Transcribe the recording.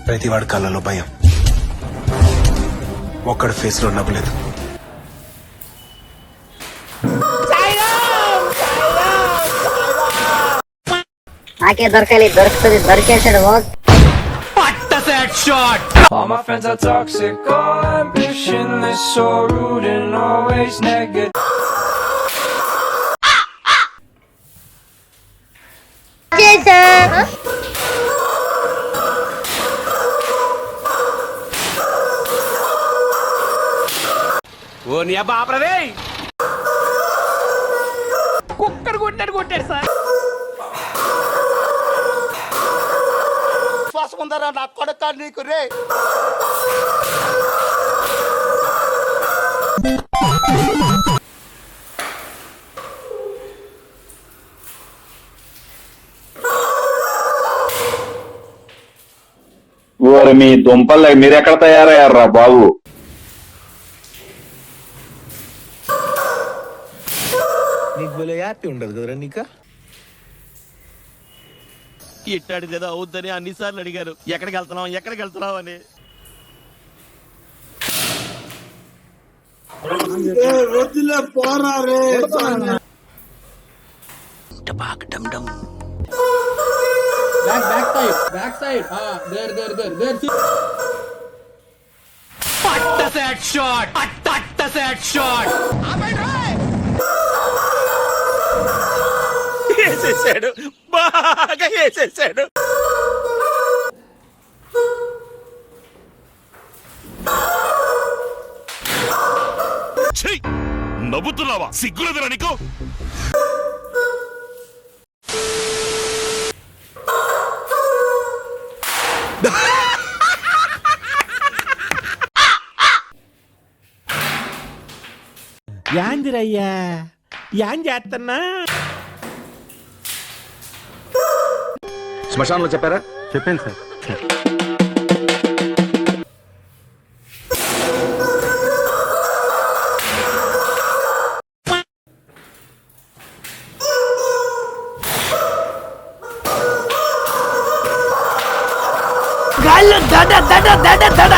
ప్రతి వాడి కళ్ళలో భయం, ఒక్కడి ఫేస్ లో నవ్వులేదు. నాకే దొరకాలి, దొరుకుతుంది, దొరికేసాడు. All my friends are toxic, all ambitionless, so rude and always negative. ఓ నీ అబ్బా ఆపరదే, కుక్కడు కొట్టాడు సార్. విశ్వాసం ఉందరా నా కొడుక నీకు రే. ఓరి మీ దుంపల్లే మీరెక్కడ తయారయ్యారా బాబు? నీకు భలే హ్యాపీ ఉండదు కదరా నీకా? ఇట్టాడిది ఏదో అవుద్దని అన్నిసార్లు అడిగారు, ఎక్కడికి వెళ్తున్నావు అని. వేసేసాడు, బాగా వేసేసాడు. నవ్వుతున్నావా? సిగ్గులేదురా నీకు? యాందిరయ్యా, యాన్ చేస్తున్నా. శ్మశానంలో చెప్పారా? చెప్పాను సార్. గాల్లో దడ దడ దడ దడ